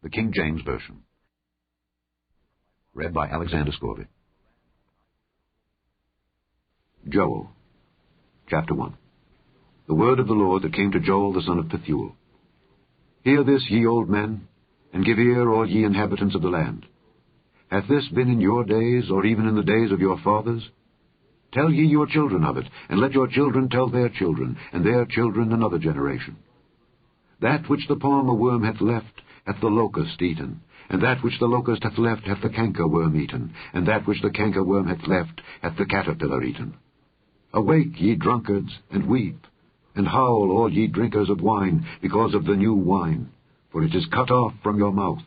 The King James Version. Read by Alexander Scorby. Joel, chapter 1. The word of the Lord that came to Joel the son of Pethuel. Hear this, ye old men, and give ear, all ye inhabitants of the land. Hath this been in your days, or even in the days of your fathers? Tell ye your children of it, and let your children tell their children, and their children another generation. That which the palmer worm hath left, hath the locust eaten, and that which the locust hath left, hath the cankerworm eaten, and that which the cankerworm hath left, hath the caterpillar eaten. Awake, ye drunkards, and weep, and howl, all ye drinkers of wine, because of the new wine, for it is cut off from your mouth.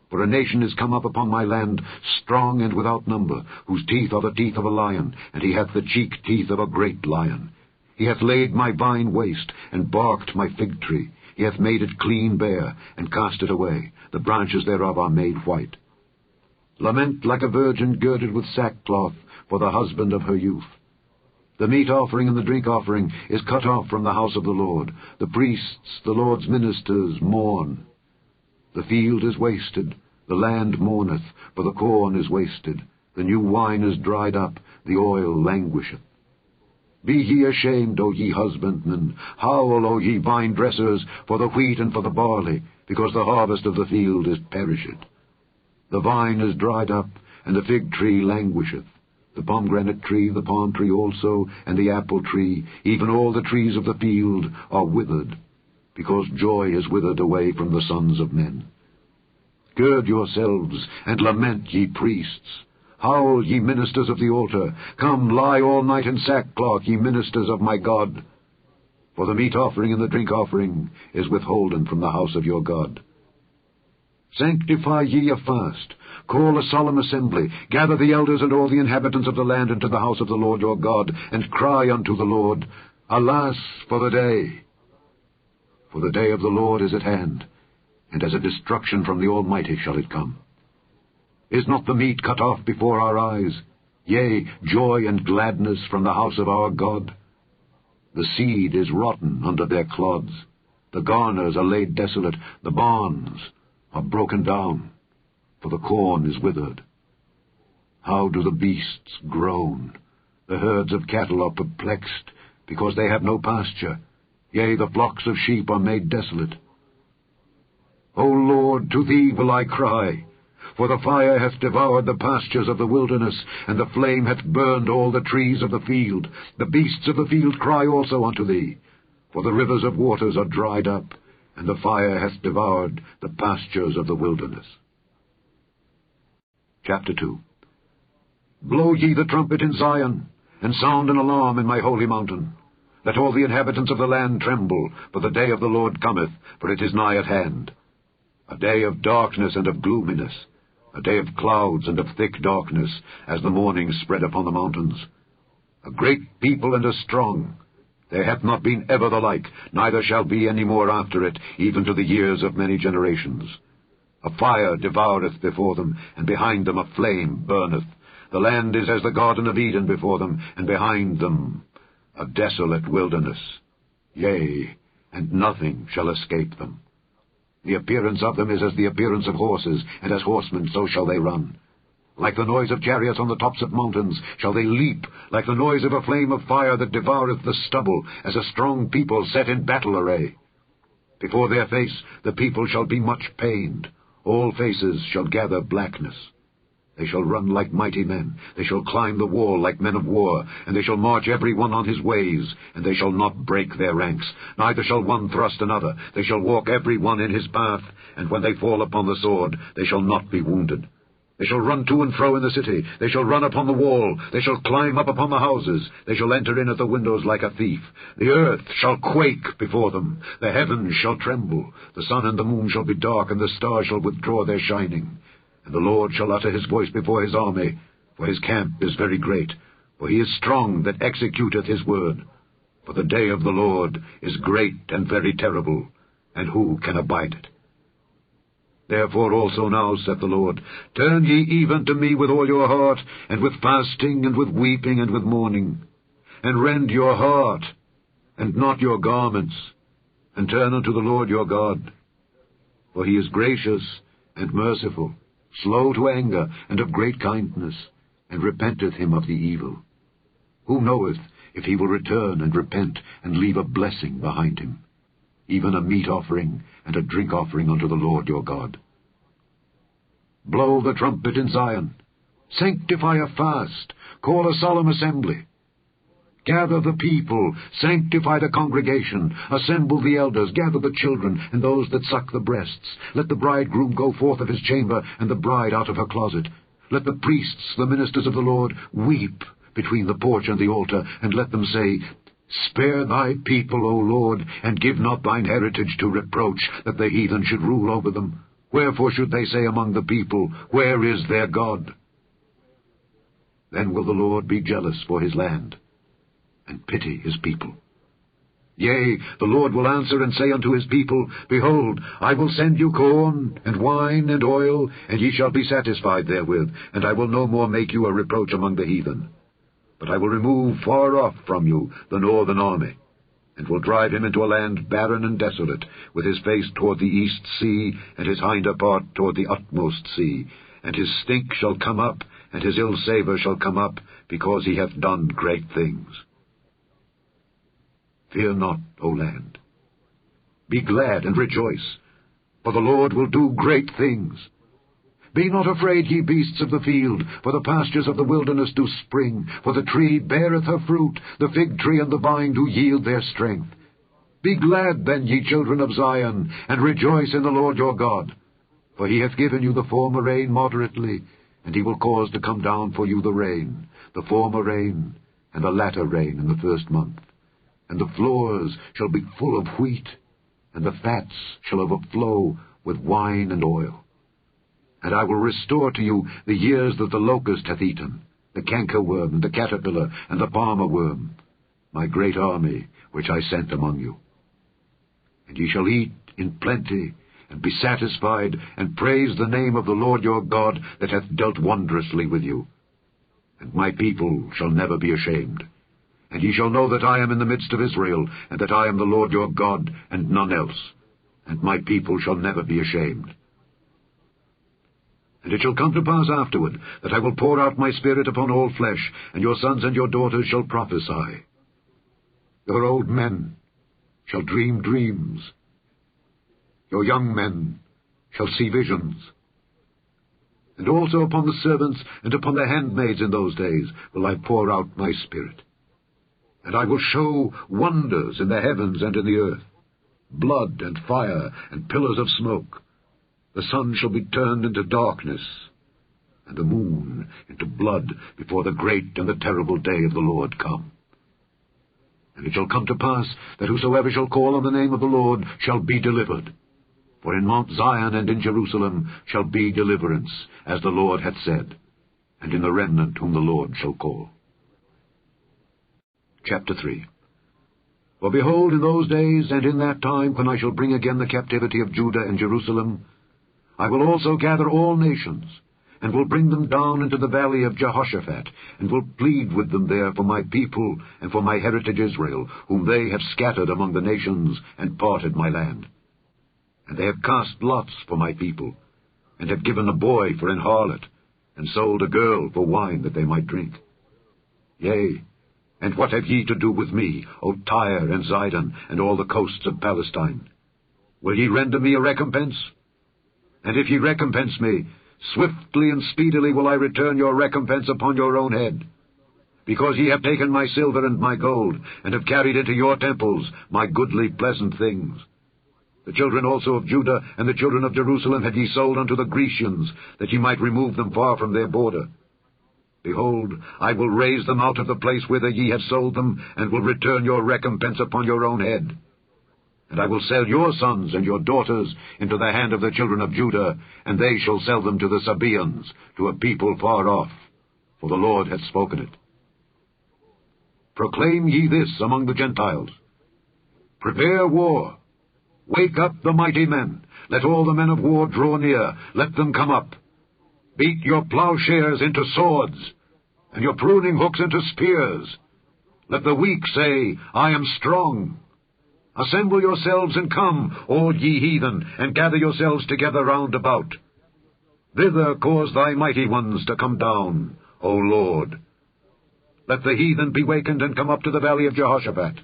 For a nation is come up upon my land, strong and without number, whose teeth are the teeth of a lion, and he hath the cheek teeth of a great lion. He hath laid my vine waste, and barked my fig tree. He hath made it clean bare, and cast it away. The branches thereof are made white. Lament like a virgin girded with sackcloth for the husband of her youth. The meat offering and the drink offering is cut off from the house of the Lord. The priests, the Lord's ministers, mourn. The field is wasted, the land mourneth, for the corn is wasted. The new wine is dried up, the oil languisheth. Be ye ashamed, O ye husbandmen, howl, O ye vine dressers, for the wheat and for the barley, because the harvest of the field is perished. The vine is dried up, and the fig tree languisheth. The pomegranate tree, the palm tree also, and the apple tree, even all the trees of the field, are withered, because joy is withered away from the sons of men. Gird yourselves, and lament, ye priests. Howl, ye ministers of the altar. Come, lie all night in sackcloth, ye ministers of my God. For the meat offering and the drink offering is withholden from the house of your God. Sanctify ye a fast. Call a solemn assembly. Gather the elders and all the inhabitants of the land into the house of the Lord your God, and cry unto the Lord, Alas for the day! For the day of the Lord is at hand, and as a destruction from the Almighty shall it come. Is not the meat cut off before our eyes? Yea, joy and gladness from the house of our God. The seed is rotten under their clods. The garners are laid desolate. The barns are broken down, for the corn is withered. How do the beasts groan? The herds of cattle are perplexed, because they have no pasture. Yea, the flocks of sheep are made desolate. O Lord, to thee will I cry. For the fire hath devoured the pastures of the wilderness, and the flame hath burned all the trees of the field. The beasts of the field cry also unto thee, for the rivers of waters are dried up, and the fire hath devoured the pastures of the wilderness. Chapter 2. Blow ye the trumpet in Zion, and sound an alarm in my holy mountain. Let all the inhabitants of the land tremble, for the day of the Lord cometh, for it is nigh at hand. A day of darkness and of gloominess, a day of clouds and of thick darkness, as the morning spread upon the mountains. A great people and a strong. There hath not been ever the like, neither shall be any more after it, even to the years of many generations. A fire devoureth before them, and behind them a flame burneth. The land is as the Garden of Eden before them, and behind them a desolate wilderness. Yea, and nothing shall escape them. The appearance of them is as the appearance of horses, and as horsemen so shall they run. Like the noise of chariots on the tops of mountains shall they leap, like the noise of a flame of fire that devoureth the stubble, as a strong people set in battle array. Before their face the people shall be much pained. All faces shall gather blackness. They shall run like mighty men. They shall climb the wall like men of war, and they shall march every one on his ways, and they shall not break their ranks. Neither shall one thrust another. They shall walk every one in his path, and when they fall upon the sword, they shall not be wounded. They shall run to and fro in the city. They shall run upon the wall. They shall climb up upon the houses. They shall enter in at the windows like a thief. The earth shall quake before them. The heavens shall tremble. The sun and the moon shall be dark, and the stars shall withdraw their shining. And the Lord shall utter his voice before his army, for his camp is very great. For he is strong that executeth his word. For the day of the Lord is great and very terrible, and who can abide it? Therefore also now, saith the Lord, turn ye even to me with all your heart, and with fasting, and with weeping, and with mourning. And rend your heart, and not your garments, and turn unto the Lord your God. For he is gracious and merciful, slow to anger, and of great kindness, and repenteth him of the evil. Who knoweth if he will return and repent, and leave a blessing behind him, even a meat offering and a drink offering unto the Lord your God? Blow the trumpet in Zion, sanctify a fast, call a solemn assembly. Gather the people, sanctify the congregation, assemble the elders, gather the children, and those that suck the breasts. Let the bridegroom go forth of his chamber, and the bride out of her closet. Let the priests, the ministers of the Lord, weep between the porch and the altar, and let them say, Spare thy people, O Lord, and give not thine heritage to reproach, that the heathen should rule over them. Wherefore should they say among the people, Where is their God? Then will the Lord be jealous for his land, and pity his people. Yea, the Lord will answer and say unto his people, Behold, I will send you corn, and wine, and oil, and ye shall be satisfied therewith, and I will no more make you a reproach among the heathen. But I will remove far off from you the northern army, and will drive him into a land barren and desolate, with his face toward the east sea, and his hinder part toward the utmost sea. And his stink shall come up, and his ill savour shall come up, because he hath done great things. Fear not, O land. Be glad and rejoice, for the Lord will do great things. Be not afraid, ye beasts of the field, for the pastures of the wilderness do spring, for the tree beareth her fruit, the fig tree and the vine do yield their strength. Be glad then, ye children of Zion, and rejoice in the Lord your God. For he hath given you the former rain moderately, and he will cause to come down for you the rain, the former rain, and the latter rain in the first month. And the floors shall be full of wheat, and the fats shall overflow with wine and oil. And I will restore to you the years that the locust hath eaten, the cankerworm, and the caterpillar, and the palmer worm, my great army which I sent among you. And ye shall eat in plenty, and be satisfied, and praise the name of the Lord your God, that hath dealt wondrously with you. And my people shall never be ashamed. And ye shall know that I am in the midst of Israel, and that I am the Lord your God, and none else. And my people shall never be ashamed. And it shall come to pass afterward, that I will pour out my Spirit upon all flesh, and your sons and your daughters shall prophesy. Your old men shall dream dreams. Your young men shall see visions. And also upon the servants and upon the handmaids in those days will I pour out my Spirit. And I will show wonders in the heavens and in the earth, blood and fire and pillars of smoke. The sun shall be turned into darkness, and the moon into blood, before the great and the terrible day of the Lord come. And it shall come to pass that whosoever shall call on the name of the Lord shall be delivered. For in Mount Zion and in Jerusalem shall be deliverance, as the Lord hath said, and in the remnant whom the Lord shall call. Chapter 3. For behold, in those days and in that time, when I shall bring again the captivity of Judah and Jerusalem, I will also gather all nations, and will bring them down into the valley of Jehoshaphat, and will plead with them there for my people and for my heritage Israel, whom they have scattered among the nations, and parted my land. And they have cast lots for my people, and have given a boy for an harlot, and sold a girl for wine that they might drink. Yea, and what have ye to do with me, O Tyre and Zidon, and all the coasts of Palestine? Will ye render me a recompense? And if ye recompense me, swiftly and speedily will I return your recompense upon your own head. Because ye have taken my silver and my gold, and have carried into your temples my goodly pleasant things. The children also of Judah and the children of Jerusalem had ye sold unto the Grecians, that ye might remove them far from their border. Behold, I will raise them out of the place whither ye have sold them, and will return your recompense upon your own head. And I will sell your sons and your daughters into the hand of the children of Judah, and they shall sell them to the Sabaeans, to a people far off, for the Lord hath spoken it. Proclaim ye this among the Gentiles. Prepare war. Wake up the mighty men. Let all the men of war draw near. Let them come up. Beat your plowshares into swords, and your pruning hooks into spears. Let the weak say, I am strong. Assemble yourselves and come, all ye heathen, and gather yourselves together round about. Thither cause thy mighty ones to come down, O Lord. Let the heathen be wakened and come up to the valley of Jehoshaphat,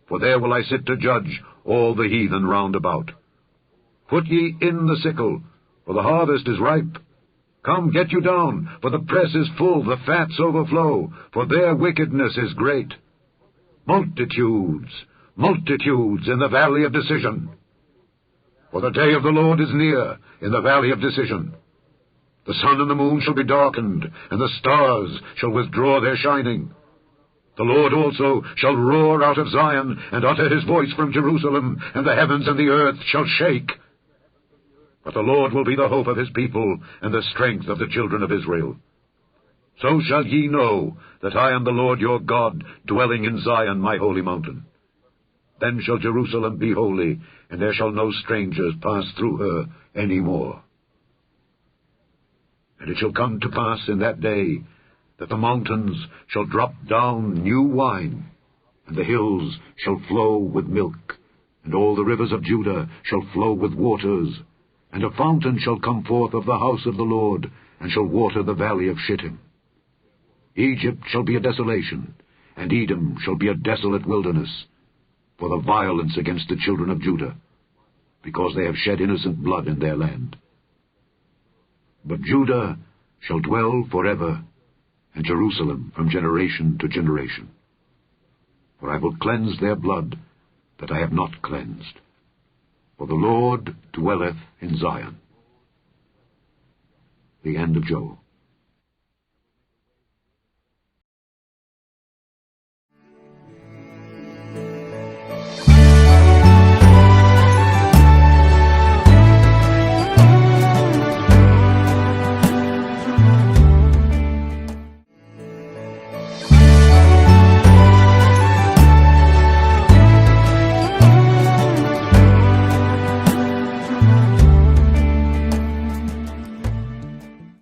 for there will I sit to judge all the heathen round about. Put ye in the sickle, for the harvest is ripe. Come, get you down, for the press is full, the fats overflow, for their wickedness is great. Multitudes, multitudes in the valley of decision. For the day of the Lord is near in the valley of decision. The sun and the moon shall be darkened, and the stars shall withdraw their shining. The Lord also shall roar out of Zion, and utter his voice from Jerusalem, and the heavens and the earth shall shake. But the Lord will be the hope of his people, and the strength of the children of Israel. So shall ye know that I am the Lord your God, dwelling in Zion my holy mountain. Then shall Jerusalem be holy, and there shall no strangers pass through her any more. And it shall come to pass in that day that the mountains shall drop down new wine, and the hills shall flow with milk, and all the rivers of Judah shall flow with waters, and a fountain shall come forth of the house of the Lord, and shall water the valley of Shittim. Egypt shall be a desolation, and Edom shall be a desolate wilderness, for the violence against the children of Judah, because they have shed innocent blood in their land. But Judah shall dwell forever, and Jerusalem from generation to generation. For I will cleanse their blood that I have not cleansed. For the Lord dwelleth in Zion. The end of Joel.